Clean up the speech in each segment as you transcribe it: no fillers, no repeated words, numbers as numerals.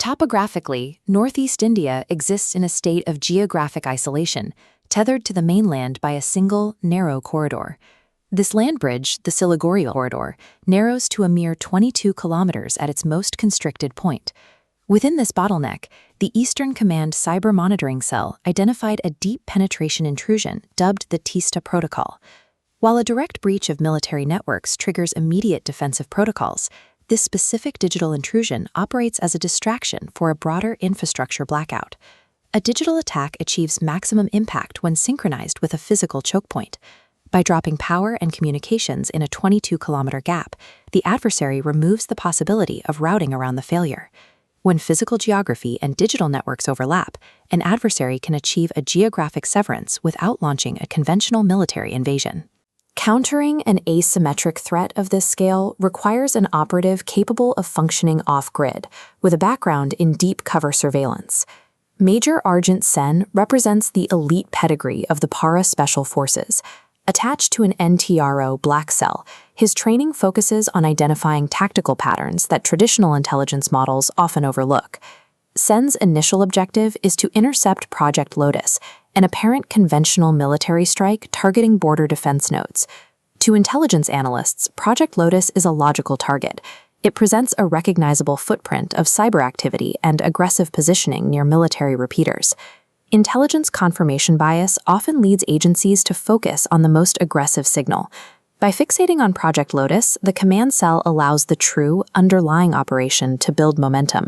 Topographically, northeast India exists in a state of geographic isolation, tethered to the mainland by a single, narrow corridor. This land bridge, the Siliguri Corridor, narrows to a mere 22 kilometers at its most constricted point. Within this bottleneck, the Eastern Command Cyber Monitoring Cell identified a deep penetration intrusion dubbed the Teesta Protocol. While a direct breach of military networks triggers immediate defensive protocols, this specific digital intrusion operates as a distraction for a broader infrastructure blackout. A digital attack achieves maximum impact when synchronized with a physical choke point. By dropping power and communications in a 22-kilometer gap, the adversary removes the possibility of routing around the failure. When physical geography and digital networks overlap, an adversary can achieve a geographic severance without launching a conventional military invasion. Countering an asymmetric threat of this scale requires an operative capable of functioning off-grid, with a background in deep cover surveillance. Major Arjun Sen represents the elite pedigree of the Para Special Forces. Attached to an NTRO black cell, his training focuses on identifying tactical patterns that traditional intelligence models often overlook. Sen's initial objective is to intercept Project Lotus, an apparent conventional military strike targeting border defense nodes. To intelligence analysts, Project Lotus is a logical target. It presents a recognizable footprint of cyber activity and aggressive positioning near military repeaters. Intelligence confirmation bias often leads agencies to focus on the most aggressive signal. By fixating on Project Lotus, the command cell allows the true, underlying operation to build momentum.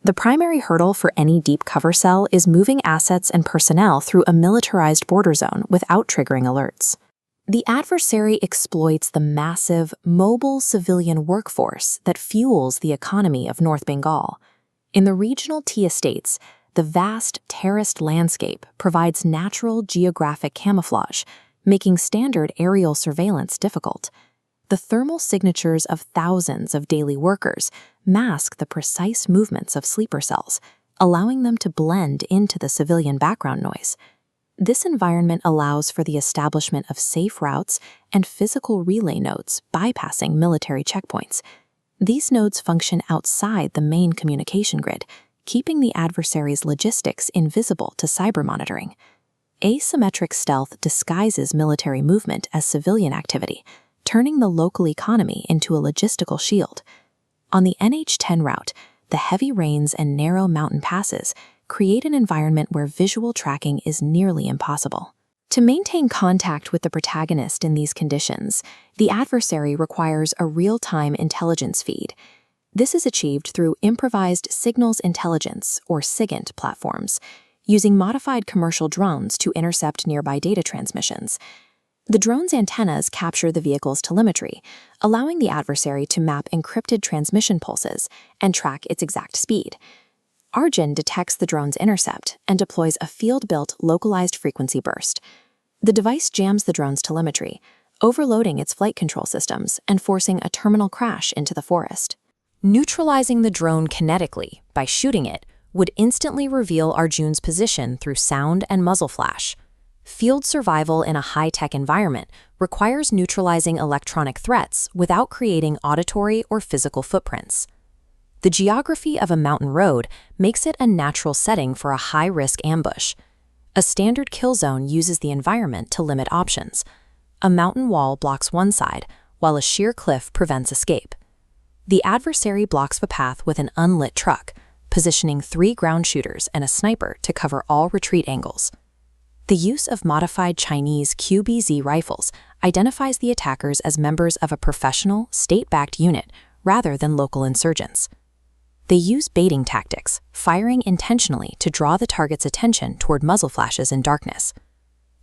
The primary hurdle for any deep cover cell is moving assets and personnel through a militarized border zone without triggering alerts. The adversary exploits the massive, mobile civilian workforce that fuels the economy of North Bengal. In the regional tea estates, the vast terraced landscape provides natural geographic camouflage, making standard aerial surveillance difficult. The thermal signatures of thousands of daily workers mask the precise movements of sleeper cells, allowing them to blend into the civilian background noise. This environment allows for the establishment of safe routes and physical relay nodes bypassing military checkpoints. These nodes function outside the main communication grid, keeping the adversary's logistics invisible to cyber monitoring. Asymmetric stealth disguises military movement as civilian activity, turning the local economy into a logistical shield. On the NH-10 route, the heavy rains and narrow mountain passes create an environment where visual tracking is nearly impossible. To maintain contact with the protagonist in these conditions, the adversary requires a real-time intelligence feed. This is achieved through improvised signals intelligence, or SIGINT, platforms, using modified commercial drones to intercept nearby data transmissions. The drone's antennas capture the vehicle's telemetry, allowing the adversary to map encrypted transmission pulses and track its exact speed. Arjun detects the drone's intercept and deploys a field-built localized frequency burst. The device jams the drone's telemetry, overloading its flight control systems and forcing a terminal crash into the forest. Neutralizing the drone kinetically by shooting it would instantly reveal Arjun's position through sound and muzzle flash. Field survival in a high-tech environment requires neutralizing electronic threats without creating auditory or physical footprints. The geography of a mountain road makes it a natural setting for a high-risk ambush. A standard kill zone uses the environment to limit options. A mountain wall blocks one side, while a sheer cliff prevents escape. The adversary blocks the path with an unlit truck, positioning 3 ground shooters and a sniper to cover all retreat angles. The use of modified Chinese QBZ rifles identifies the attackers as members of a professional, state-backed unit rather than local insurgents. They use baiting tactics, firing intentionally to draw the target's attention toward muzzle flashes in darkness.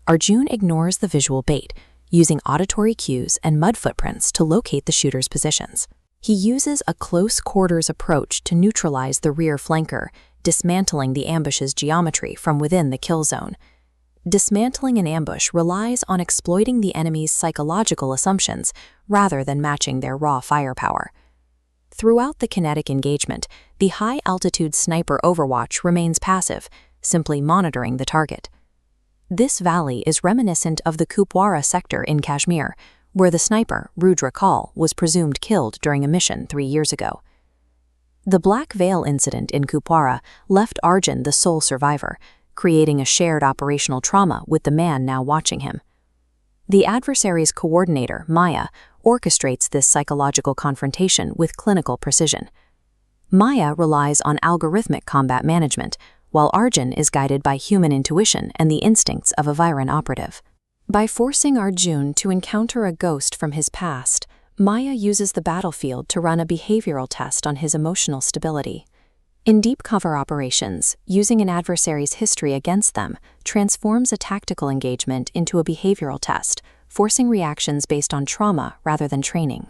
Arjun ignores the visual bait, using auditory cues and mud footprints to locate the shooter's positions. He uses a close-quarters approach to neutralize the rear flanker, dismantling the ambush's geometry from within the kill zone. Dismantling an ambush relies on exploiting the enemy's psychological assumptions rather than matching their raw firepower. Throughout the kinetic engagement, the high-altitude sniper overwatch remains passive, simply monitoring the target. This valley is reminiscent of the Kupwara sector in Kashmir, where the sniper, Rudra Kaul, was presumed killed during a mission 3 years ago. The Black Veil incident in Kupwara left Arjun the sole survivor, creating a shared operational trauma with the man now watching him. The adversary's coordinator, Maya, orchestrates this psychological confrontation with clinical precision. Maya relies on algorithmic combat management, while Arjun is guided by human intuition and the instincts of a Viren operative. By forcing Arjun to encounter a ghost from his past, Maya uses the battlefield to run a behavioral test on his emotional stability. In deep cover operations, using an adversary's history against them transforms a tactical engagement into a behavioral test, forcing reactions based on trauma rather than training.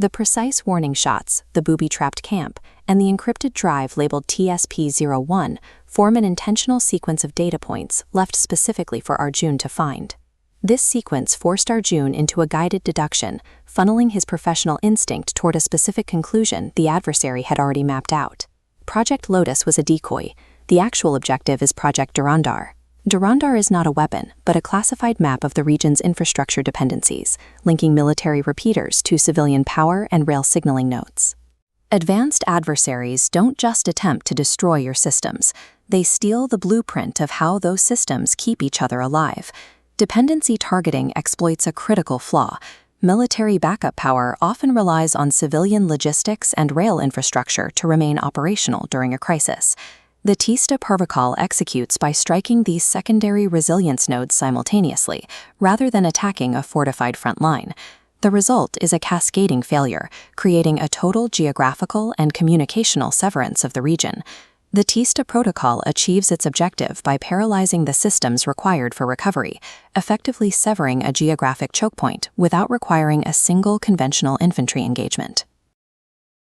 The precise warning shots, the booby-trapped camp, and the encrypted drive labeled TSP-01 form an intentional sequence of data points left specifically for Arjun to find. This sequence forced Arjun into a guided deduction, funneling his professional instinct toward a specific conclusion the adversary had already mapped out. Project Lotus was a decoy. The actual objective is Project Dhurandhar. Dhurandhar is not a weapon, but a classified map of the region's infrastructure dependencies, linking military repeaters to civilian power and rail signaling nodes. Advanced adversaries don't just attempt to destroy your systems. They steal the blueprint of how those systems keep each other alive. Dependency targeting exploits a critical flaw. Military backup power often relies on civilian logistics and rail infrastructure to remain operational during a crisis. The Teesta Protocol executes by striking these secondary resilience nodes simultaneously, rather than attacking a fortified front line. The result is a cascading failure, creating a total geographical and communicational severance of the region. The Teesta Protocol achieves its objective by paralyzing the systems required for recovery, effectively severing a geographic chokepoint without requiring a single conventional infantry engagement.